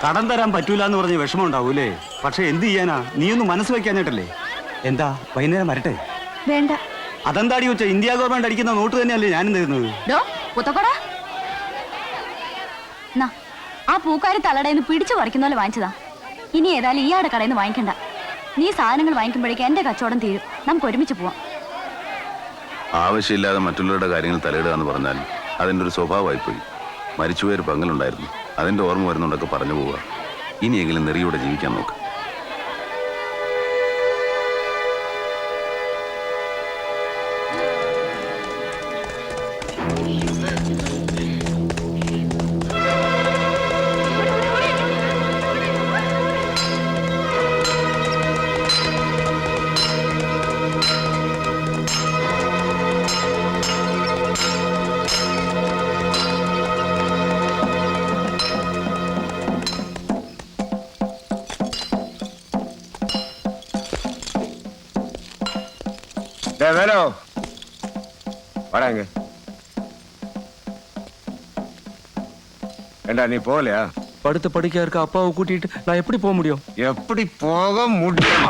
കടം തരാൻ പറ്റൂല എന്ന് പറഞ്ഞ് വിഷമം ഉണ്ടാവൂലേ? പക്ഷെ എന്ത് ചെയ്യാനാ, നീ ഒന്ന് മനസ്സ് വെക്കാഞ്ഞിട്ടല്ലേ? എന്താ വൈകുന്നേരം വരട്ടെ? വേണ്ട. അതെന്താടി വെച്ച ഇന്ത്യ ഗവൺമെന്റ് അടിക്കുന്ന നോട്ട് തന്നെയല്ലേ ഞാനും തരുന്നത്? ആ പൂക്കാരി തലടയിൽ പിടിച്ചു പറിക്കുന്ന പോലെ വാങ്ങിച്ചതാ. ഇനി ഏതായാലും ഇയാളുടെ കടയിൽ നിന്ന് വാങ്ങിക്കണ്ട. നീ സാധനങ്ങൾ വാങ്ങിക്കുമ്പോഴേക്കും എന്റെ കച്ചവടം തീരും. നമുക്ക് ഒരുമിച്ച് പോവാം. ആവശ്യമില്ലാതെ മറ്റുള്ളവരുടെ കാര്യങ്ങൾ തലയിടുക എന്ന് പറഞ്ഞാൽ അതിൻ്റെ ഒരു സ്വഭാവമായിപ്പോയി. മരിച്ചുപോയൊരു പങ്കലുണ്ടായിരുന്നു, അതിൻ്റെ ഓർമ്മ വരുന്നുണ്ടൊക്കെ പറഞ്ഞു പോവുക. ഇനിയെങ്കിലും നെറിയോടെ ജീവിക്കാൻ നോക്ക്. வேலோ வராங்க. ஏண்டா நீ போகலையா? படுத்து படிக்க இருக்க அப்பாவை கூட்டிட்டு நான் எப்படி போக முடியும்? எப்படி போக முடியும்?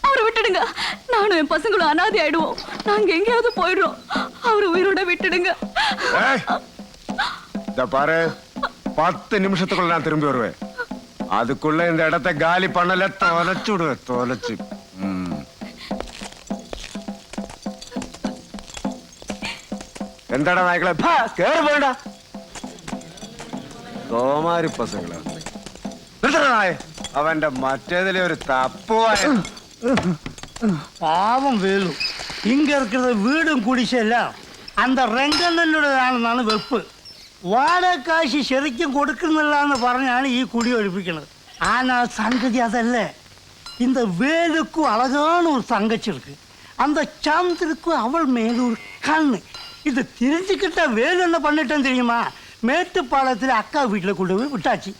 அவரை விட்டுடுங்க. நானும் என் பசங்களும் அனாதை ஆயிடுவோம். நாங்க எங்கேயாவது போயிடுறோம். அவரை உயிரோட விட்டுடுங்க. இந்த பாரு, 10 நிமிஷத்துக்குள்ள நான் திரும்பி வருவேன். அதுக்குள்ள இந்த இடத்தை காலி பண்ணல, தொலைச்சு விடுவேன். தொலைச்சு എന്താടാ നായ്ക്കളെ കേറി പോയിടാ. സോമാരി പസങ്ങളാ നായ. അവന്റെ മറ്റേതിലെ ഒരു തപ്പുവായ பாவம் வேலு. இங்க இருக்கிற வீடும் குடிசெல்லாம் அந்த ரெங்கண்ணனுடையதாണെന്നാണ് വെപ്പ്. വാടക കാശ് ശരിക്കും കൊടുക്കുന്നില്ലാന്ന് പറഞ്ഞാണ് ഈ കുടി ഒഴിപ്പിക്കുന്നത്. ஆனா சங்கதி அதல்ல. இந்த வேலுக்கும் அழகான ஒரு தங்கச்சி இருக்கு. அந்த சந்திரக்கும் அவள் மேல ஒரு கண்ணு. இது தெரிஞ்சுக்கிட்ட வேலு என்ன பண்ணிட்டேன்னு தெரியுமா? மேட்டுப்பாளையத்தில் அக்கா வீட்டில் கொண்டு போய் விட்டாச்சு.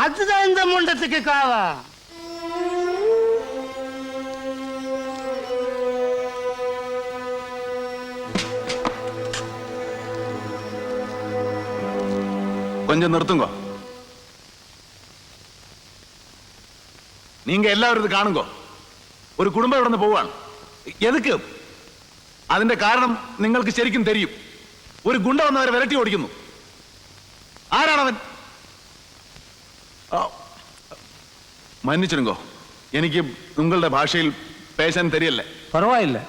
அதுதான் இந்த முண்டத்துக்கு காவா. கொஞ்சம் நிறுத்துங்க. நீங்க எல்லாரும் இது காணுங்க. ஒரு குடும்பம் இവിടുന്ന് പോവാണ്. എതുക്ക്? അതിന്റെ കാരണം നിങ്ങൾക്ക് ശരിക്കും தெரியும். ഒരു ഗുണ്ട വന്നവരെ വിരട്ടി ഓടിക്കുന്നു. ആരാണവൻ? மன்னிச்சிடுங்க, எனக்கு உங்களுடைய பாஷையில் பேச தெரியல. பரவாயில்லை,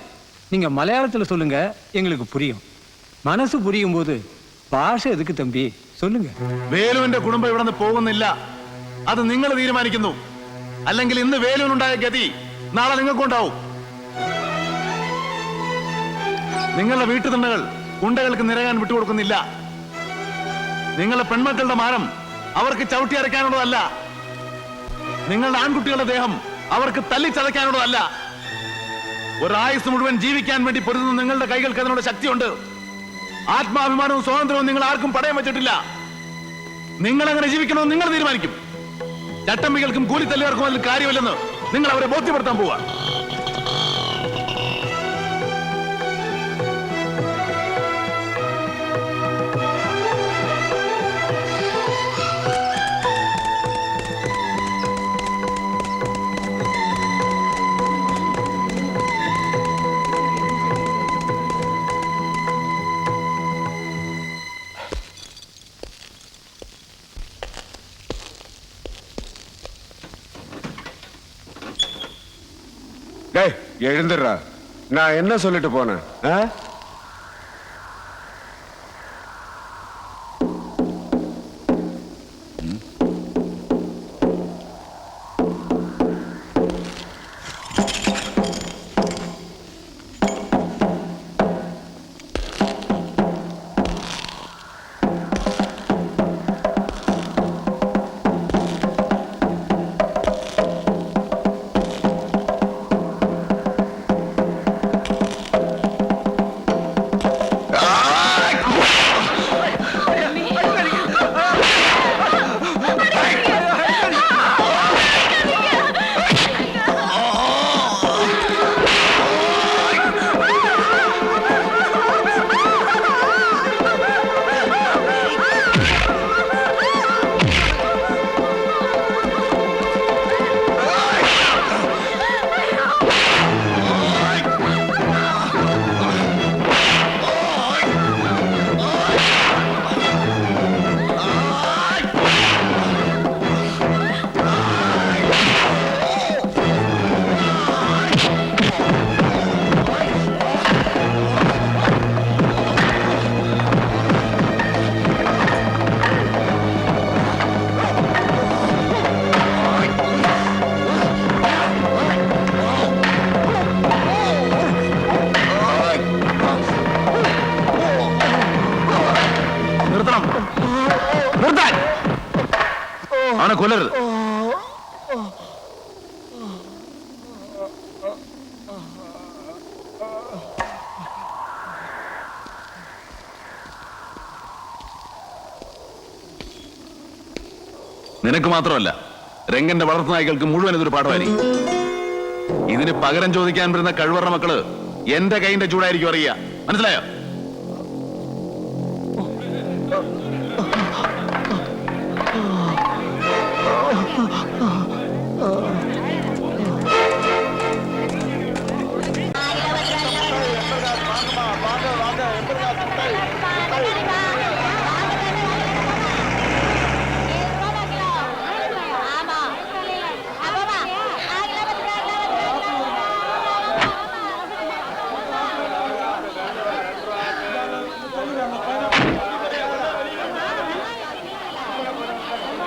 நீங்க மலையாளத்துல சொல்லுங்க, எங்களுக்கு புரியும். മനസ്സ് പുരിയും പോത് ഭാഷ എതുക്ക് തമ്പി? சொல்லுங்க. വേലുവിന്റെ കുടുംബം ഇവിടുന്ന് പോകുന്നില്ല. അത് നിങ്ങൾ തീരുമാനിക്കുന്നു. അല്ലെങ്കിൽ ഇന്ന് വേലുവിനുണ്ടായ ഗതി നാളെ നിങ്ങൾക്കുണ്ടാവും. നിങ്ങളുടെ വീട്ടുതണ്ടകൾ ഗുണ്ടകൾക്ക് നിരകാൻ വിട്ടുകൊടുക്കുന്നില്ല. നിങ്ങളുടെ പെൺമക്കളുടെ മാനം അവർക്ക് ചവിട്ടി അരയ്ക്കാനുള്ളതല്ല. നിങ്ങളുടെ ആൺകുട്ടികളുടെ ദേഹം അവർക്ക് തല്ലിച്ചതയ്ക്കാനുള്ളതല്ല. ഒരായുസ് മുഴുവൻ ജീവിക്കാൻ വേണ്ടി പൊരുതുന്ന നിങ്ങളുടെ കൈകൾക്ക് അതിനുള്ള ശക്തിയുണ്ട്. ആത്മാഭിമാനവും സ്വാതന്ത്ര്യവും നിങ്ങൾ ആർക്കും പടയം വെച്ചിട്ടില്ല. നിങ്ങൾ അങ്ങനെ ജീവിക്കണമെന്ന് നിങ്ങൾ തീരുമാനിക്കും. ചട്ടമ്പികൾക്കും കൂലിത്തല്ലുകാർക്കും അതിൽ കാര്യമില്ലെന്ന് നിങ്ങൾ അവരെ ബോധ്യപ്പെടുത്താൻ പോവുക. எழுந்துடுறா. நான் என்ன சொல்லிட்டு போனேன்? അവനെ കൊല്ലരുത്. നിനക്ക് മാത്രമല്ല, രംഗന്റെ വളർത്തു നായ്ക്കൾക്ക് മുഴുവൻ ഇതൊരു പാഠമായിരിക്കും. ഇതിന് പകരം ചോദിക്കാൻ വരുന്ന കഴിവറ മക്കള് എന്റെ കൈന്റെ ചൂടായിരിക്കും അറിയുക. മനസ്സിലായോ?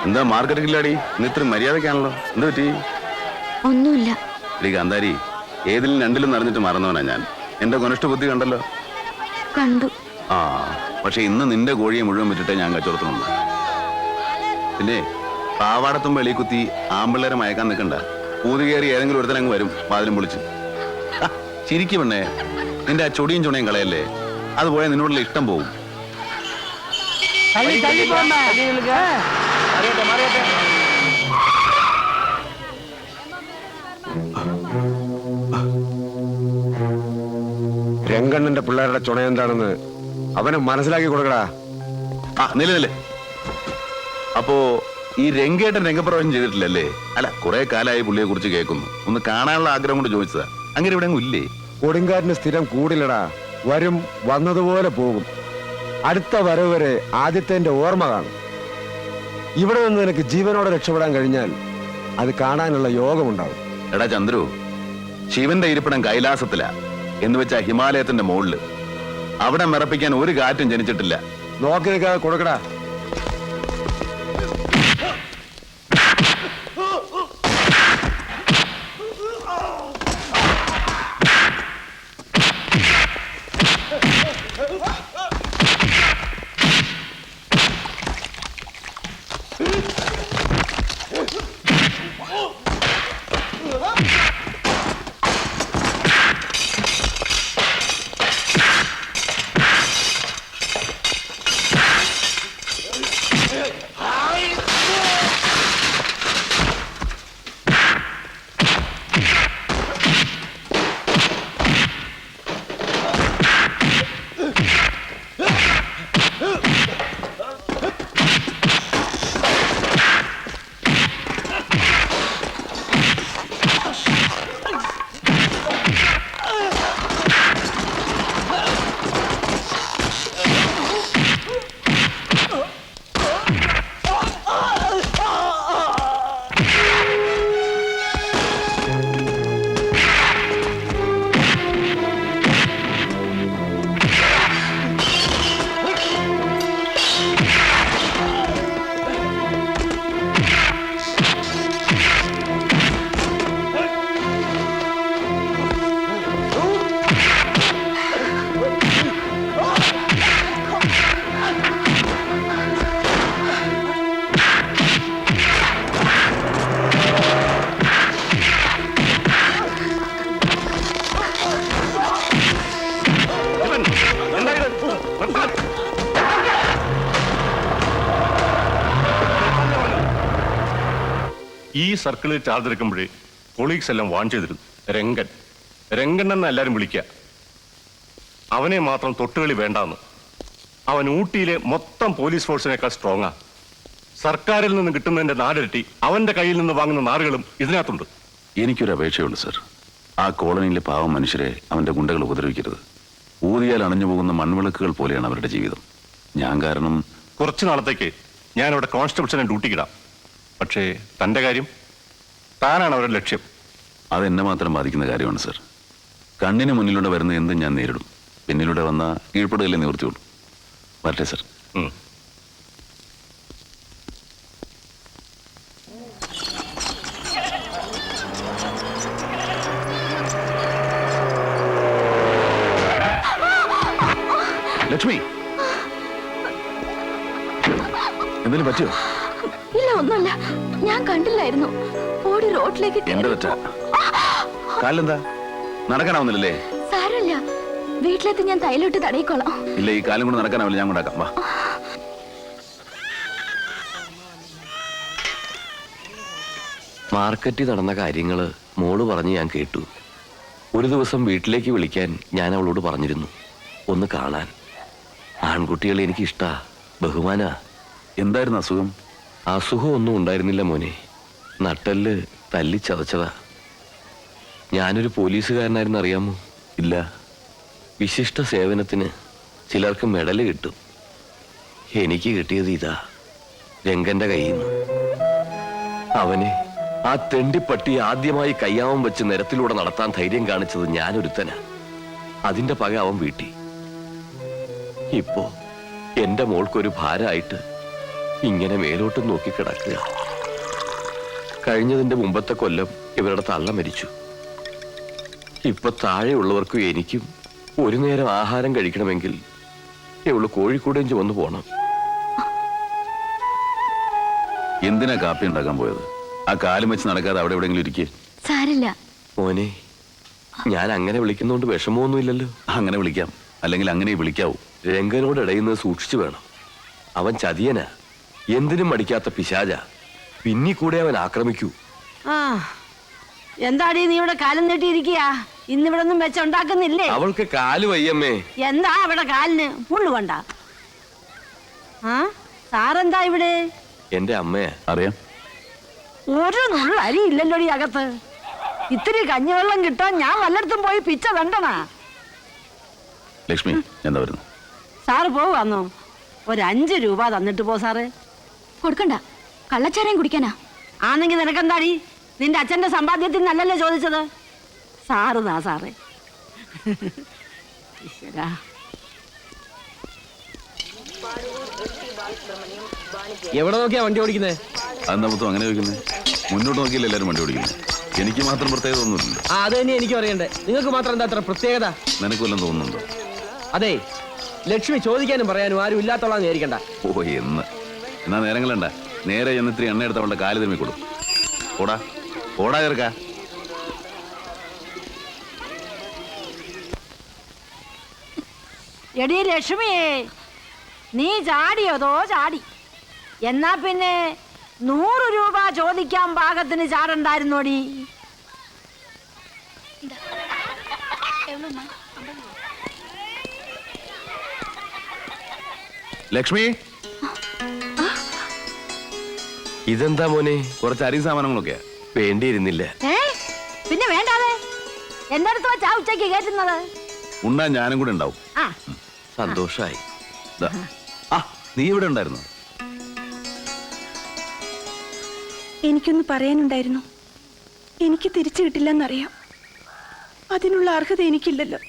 എന്താ മാർക്കറ്റില്ലാടി? ഇന്ന് ഇത്ര മര്യാദക്കാണല്ലോ. എന്താ പറ്റി? ഒന്നുമില്ല. എടി കാന്താരി, ഏതിലും രണ്ടിലും നിറഞ്ഞിട്ട് മറന്നവനാ ഞാൻ. എന്റെ കൊനിഷ്ഠ ബുദ്ധി കണ്ടല്ലോ. കണ്ടു. ആ, പക്ഷെ ഇന്ന് നിന്റെ കോഴിയെ മുഴുവൻ വിട്ടിട്ടേ ഞാൻ കച്ചവടത്തിനുണ്ട്. പിന്നെ പാവാടത്തും വെളി കുത്തി ആമ്പിള്ളേരെ മയക്കാൻ നിൽക്കണ്ട. പൂതി കയറി ഏതെങ്കിലും ഒരുത്തനങ്ങ് വരും വാതിലും പൊളിച്ച്. ചിരിക്കും പെണ്ണേ, നിന്റെ ആ ചൊടിയും ചുണയും കളയല്ലേ. അത് പോയാൽ നിന്നോടുള്ള ഇഷ്ടം പോവും. രംഗണ്ണന്റെ പിള്ളേരുടെ ചുണ എന്താണെന്ന് അവനെ മനസ്സിലാക്കി കൊടുക്കടാ. ആ നില അപ്പോ ഈ രംഗേട്ടൻ രംഗപ്രവേശം ചെയ്തിട്ടില്ലല്ലേ? അല്ല, കുറെ കാലമായി പുള്ളിയെ കുറിച്ച് കേൾക്കുന്നു. ഒന്ന് കാണാനുള്ള ആഗ്രഹം കൊണ്ട് ചോദിച്ചതാ. അങ്ങനെ ഇവിടെ ഇല്ലേ? കൊടുങ്കാറ്റിന് സ്ഥിരം കൂടില്ലടാ. വരും, വന്നതുപോലെ പോകും. അടുത്ത വരവ് വരെ ആദ്യത്തെ ഓർമ്മ കാണും. ഇവിടെ നിന്ന് നിനക്ക് ജീവനോടെ രക്ഷപ്പെടാൻ കഴിഞ്ഞാൽ അത് കാണാനുള്ള യോഗമുണ്ടാവും. എടാ ചന്ദ്രു, ശിവന്റെ ഇരിപ്പിടം കൈലാസത്തിലാ എന്ന് വെച്ചാ ഹിമാലയത്തിന്റെ മുകളില്. അവിടെ മിറപ്പിക്കാൻ ഒരു കാറ്റും ജനിച്ചിട്ടില്ല. നോക്കി നിൽക്കാതെ കൊടുക്കടാ. ഈ സർക്കിളിൽ ചാർജ് എടുക്കുമ്പോഴേ കൊളീഗ്സ് എല്ലാം വാൺ ചെയ്തിരുന്നു. രംഗൻ എന്ന് എല്ലാരും വിളിക്കുക. അവനെ മാത്രം തൊട്ടുകളി വേണ്ടാന്ന്. അവൻ ഊട്ടിയിലെ മൊത്തം പോലീസ് ഫോഴ്സിനേക്കാൾ സ്ട്രോങ്ങാ. സർക്കാരിൽ നിന്ന് കിട്ടുന്നതിന്റെ 4 ഇരട്ടി അവന്റെ കയ്യിൽ നിന്ന് വാങ്ങുന്ന നാറുകളും ഇതിനകത്തുണ്ട്. എനിക്കൊരു അപേക്ഷയുണ്ട് സർ. ആ കോളനിയിലെ പാവം മനുഷ്യരെ അവന്റെ ഗുണ്ടകൾ ഉപദ്രവിക്കരുത്. ഊതിയാൽ അണഞ്ഞു പോകുന്ന മൺവിളക്കുകൾ പോലെയാണ് അവരുടെ ജീവിതം. ഞാൻ കാരണം കുറച്ചു നാളത്തേക്ക് ഞാൻ അവിടെ കോൺസ്റ്റബിൾസിനെ ഡ്യൂട്ടിക്കിടാം. പക്ഷേ തന്റെ കാര്യം, താനാണ് അവരുടെ ലക്ഷ്യം. അതെന്നെ മാത്രം ബാധിക്കുന്ന കാര്യമാണ് സർ. കണ്ണിന് മുന്നിലൂടെ വരുന്ന എന്തും ഞാൻ നേരിടും. പിന്നിലൂടെ വന്ന കീഴ്പ്പെടുകയല്ലേ നിവൃത്തിയുള്ളൂ. വരട്ടെ സർ. ലക്ഷ്മി, എന്തെങ്കിലും പറ്റിയോ? ഇല്ല ഒന്നുമില്ല, ഞാൻ കണ്ടില്ലായിരുന്നു. ഓടി റോഡിലേക്ക് എന്റെ തെറ്റ കാലെന്താ നടക്കാനാവുന്നില്ലല്ലേ? സാരമില്ല, വീട്ടിലെത്തി ഞാൻ തൈലിട്ട് തടയിക്കോളാം. ഇല്ല, ഈ കാലം കൊണ്ട് നടക്കാനാവില്ല, ഞാൻ കൊണ്ടാക്കാം. വാ. മാർക്കറ്റിൽ നടന്ന കാര്യങ്ങള് മോള് പറഞ്ഞ് ഞാൻ കേട്ടു. ഒരു ദിവസം വീട്ടിലേക്ക് വിളിക്കാൻ ഞാൻ അവളോട് പറഞ്ഞിരുന്നു, ഒന്ന് കാണാൻ. ആൺകുട്ടികളെ എനിക്ക് ഇഷ്ടാ, ബഹുമാനാ. എന്തായിരുന്നു അസുഖം? അസുഖം ഒന്നും ഉണ്ടായിരുന്നില്ല മോനെ, നട്ടല് തല്ലി ചതച്ചതാ. ഞാനൊരു പോലീസുകാരനായിരുന്നു, അറിയാമോ? ഇല്ല. വിശിഷ്ട സേവനത്തിന് ചിലർക്ക് മെഡല് കിട്ടും. എനിക്ക് കിട്ടിയത് ഇതാ, രംഗന്റെ കയ്യിൽ നിന്ന്. അവനെ, ആ തെണ്ടിപ്പട്ടി ആദ്യമായി കയ്യാമം വെച്ച് നിരത്തിലൂടെ നടത്താൻ ധൈര്യം കാണിച്ചത് ഞാനൊരുത്തനാ. അതിന്റെ പക അവൻ വീട്ടി. ഇപ്പോ എന്റെ മോൾക്കൊരു ഭാരമായിട്ട് ഇങ്ങനെ മേലോട്ട് നോക്കി കിടക്കുക. കഴിഞ്ഞതിന്റെ മുമ്പത്തെ കൊല്ലം ഇവരുടെ തള്ള മരിച്ചു. ഇപ്പൊ താഴെയുള്ളവർക്കും എനിക്കും ഒരു നേരം ആഹാരം കഴിക്കണമെങ്കിൽ ഇവള് കോഴിക്കോടേം ചുവന്നു പോണം. എന്തിനാ കാപ്പി ഉണ്ടാക്കാൻ പോയത്? ആ കാലും വെച്ച് നടക്കാതെ അവിടെ എവിടെയെങ്കിലും ഇരിക്കേ. സാരില്ല മോനെ, ഞാൻ അങ്ങനെ വിളിക്കുന്നോണ്ട് വിഷമമൊന്നുമില്ലല്ലോ. അങ്ങനെ വിളിക്കാം, അല്ലെങ്കിൽ അങ്ങനെ വിളിക്കാവൂ. രംഗനോട് ഇടയുന്നത് സൂക്ഷിച്ചു വേണം. അവൻ ചതിയനാ, എന്തിനും മടിക്കാത്ത പിശാച. പിന്നി കൂടെ അവൻ ആക്രമിക്കൂ. ആ, എന്താടി നീ ഇവിടെ കാലം നീട്ടിയിരിക്കുക? ഇന്നിവിടെ ഒന്നും വെച്ചുണ്ടാക്കുന്നില്ലേ? അവൾക്ക് കാല് വയ്യമ്മേ. എന്താ അവിടെ കാലിന് മുള്ളു കൊണ്ട? ആ, സാറെന്താ ഇവിടെ? എന്റെ അമ്മയാ. അറിയാം. ഒരു നുള്ള അരി ഇല്ലല്ലോടി അകത്ത്. ഇത്തിരി കഞ്ഞിവെള്ളം കിട്ടാൻ ഞാൻ വല്ലയിടത്തും പോയി പിച്ച വേണ്ടണ. ലക്ഷ്മി, എന്താ വരുന്നു? സാറ് പോവാന്നോ? ഒരു 5 രൂപ തന്നിട്ട് പോ സാറ്. കൊടുക്കണ്ട, കള്ളച്ചാരം കുടിക്കാനാ. ആണെങ്കിൽ നിനക്കെന്താടി? നിന്റെ അച്ഛന്റെ സമ്പാദ്യത്തിൽ നല്ലല്ലേ ചോദിച്ചത്? സാറ് താ സാറേ. ഈശ്വരാ. എവിടെ നോക്കിയാ വണ്ടി ഓടിക്കുന്നേ? അതെന്താ മൊത്തം അങ്ങനെ ചോദിക്കുന്നത്? മുന്നോട്ട് നോക്കിയില്ല എല്ലാവരും വണ്ടി ഓടിക്കുന്നത്. എനിക്ക് മാത്രം പ്രത്യേകത ഒന്നുമില്ല. ആ, അത് തന്നെ എനിക്കും അറിയണ്ടേ. നിങ്ങൾക്ക് മാത്രം എന്താ അത്ര പ്രത്യേകത? നിനക്ക് വല്ലതും തോന്നുന്നുണ്ടോ? അതെ, ലക്ഷ്മി ചോദിക്കാനും പറയാനും ആരും ഇല്ലാത്തോളാന്ന് വിചാരിക്കണ്ട. ഓ, എന്നാ നേരങ്ങളണ്ട. നേരെ ചെന്നിത്തിരി എണ്ണ എടുത്ത് അവളുടെ കാല് തിരുമ്മി കൊടുക്കും. ഓടാ ഓടാ ചേർക്ക. എടീ ലക്ഷ്മിയേ, നീ ചാടിയതോ ചാടി. എന്നാ പിന്നെ 100 രൂപ ചോദിക്കാൻ പാകത്തിന് ചാടണ്ടായിരുന്നോടി. ലക്ഷ്മി, ഇതെന്താ മോനെ? കുറച്ച് അരി സാമാനങ്ങളൊക്കെയാ. വേണ്ടിയിരുന്നില്ല. പിന്നെ വേണ്ടാതെ എന്റെ അടുത്ത് വെച്ചാ ഉച്ചയ്ക്ക് കേട്ടുന്നത്. ഉണ്ടാ ഞാനും കൂടെ ഉണ്ടാവും. ആ, സന്തോഷായി. ദാ. ആ, നീ ഇവിടെ ഉണ്ടായിരുന്നു? എനിക്കൊന്ന് പറയാനുണ്ടായിരുന്നു. എനിക്ക് തിരിച്ചു കിട്ടില്ലെന്നറിയാം. അതിനുള്ള അർഹത എനിക്കില്ലല്ലോ.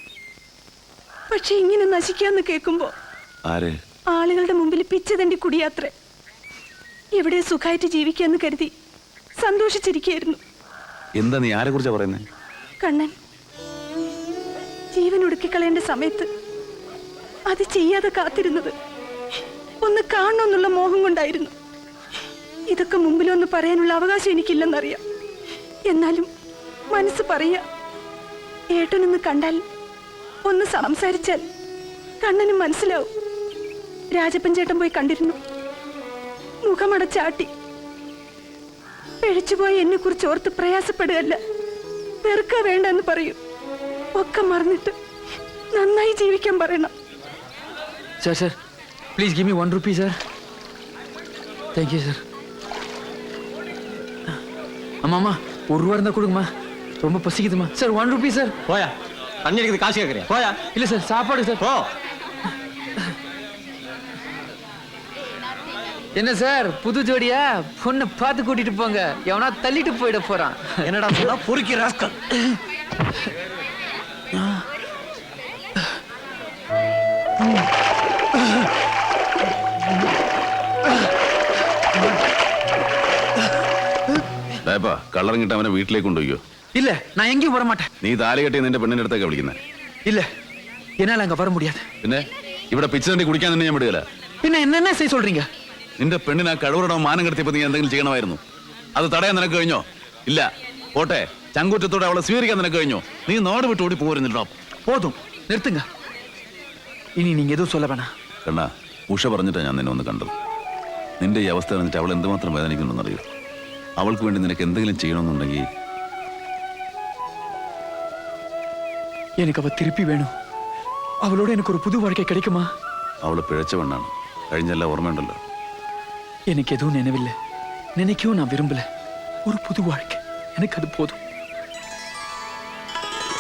പക്ഷെ ഇങ്ങനെ നശിക്കാന്ന് കേൾക്കുമ്പോ ആര്? ആളുകളുടെ മുമ്പിൽ പിച്ചതണ്ടി കുടിയാത്രേ. എവിടെ സുഖമായിട്ട് ജീവിക്കാന്ന് കരുതി സന്തോഷിച്ചിരിക്കുകയായിരുന്നു. എന്താ നീ ആരെ കുറിച്ചാ പറയുന്നേ? കണ്ണൻ ജീവൻ ഒടുക്കിക്കളയേണ്ട സമയത്ത് അത് ചെയ്യാതെ കാത്തിരുന്നത് ഒന്ന് കാണണമെന്നുള്ള മോഹം കൊണ്ടായിരുന്നു. ഇതൊക്കെ മുമ്പിലൊന്ന് പറയാനുള്ള അവകാശം എനിക്കില്ലെന്നറിയാം. എന്നാലും മനസ്സ് പറയാ, ഏട്ടനൊന്ന് കണ്ടാൽ, ഒന്ന് സംസാരിച്ചാൽ കണ്ണനും മനസ്സിലാവും. രാജപ്പൻ ചേട്ടൻ പോയി കണ്ടിരുന്നു. മുഖമടച്ചാട്ടി. പിഴച്ചുപോയി എന്നെ കുറിച്ച് ഓർത്ത് പ്രയാസപ്പെടുകയല്ല, വെറുക്ക വേണ്ടെന്ന് പറയൂ. ഒക്കെ മറന്നിട്ട് നന്നായി ജീവിക്കാൻ പറയണം. Sir, please give me 1 rupee, sir. Thank you, sir. அம்மா 1 ரூபா இருந்தா கொடுங்கம்மா, ரொம்ப பசிக்குதுமா. Sir 1 Ruby sir. போயா, தண்ணி அடிக்கிறது காசு கேட்குறியா? போயா. இல்ல சார், சாப்பாடு சார். போ. என்ன சார், புது ஜோடியா? பொண்ணை பார்த்து கூட்டிட்டு போங்க, எவனா தள்ளிட்டு போயிட போறான். என்னடா சொன்னா? பொறுக்கி ராஸ்கல். കള്ളറിങ്ങിട്ട് അവനെ വീട്ടിലേക്ക് കൊണ്ടുപോയോ? இல்ல, நான் எங்கேயும் வர மாட்டேன். നീ താലി കെട്ടി നിന്റെ പെണ്ണിന്റെ അടുത്തൊക്കെ വിളിക്കുന്നത്? இல்ல, என்னால அங்க வர முடியாது. പിന്നെ ഇവിടെ പിച്ചതണ്ടി കുടിക്കാൻ തന്നെ ഞാൻ വിടുകയില്ല. பின்ன என்னென்ன செய்ய சொல்றீங்க? നിന്റെ പെണ്ണിനെ ആ കഴിവറുടെ മാനം കെടുത്തിയപ്പോ നീ എന്തെങ്കിലും ചെയ്യണമായിരുന്നു. അത് തടയാൻ നിനക്ക് കഴിഞ്ഞോ? ഇല്ല. പോട്ടെ, ചങ്കൂറ്റത്തോടെ അവളെ സ്വീകരിക്കാൻ നിനക്ക് കഴിഞ്ഞോ? നീ നാട് വിട്ട് ഓടി പോരുന്നിട്ടോ. போதும் நிறுத்துங்க. இனி நீங்க எதுவும் சொல்ல வேணாம். കണ്ണാ, ഉഷ പറഞ്ഞിട്ടാ ഞാൻ നിന്നെ ഒന്ന് കണ്ടത്. നിന്റെ ഈ അവസ്ഥ അറിഞ്ഞിട്ട് അവൾ എന്തുമാത്രം വേദനിക്കുന്നുണ്ടെന്നറിയോ? അവൾക്ക് വേണ്ടി നിനക്ക് എന്തെങ്കിലും ചെയ്യണമെന്നുണ്ടെങ്കിൽ எனக்கு அவ திருப்பி வேணும். அவளோட எனக்கு ஒரு புது வாழ்க்கை கிடைக்குமா? അവള് പിഴച്ച പെണ്ണാണ്. കഴിഞ്ഞെല്ലാം ഓർമ്മയുണ്ടല്ലോ. எனக்கு எதுவும் நினைவில்லை, நினைக்கவும் நான் விரும்பல. ஒரு புது வாழ்க்கை எனக்கு அது போதும்.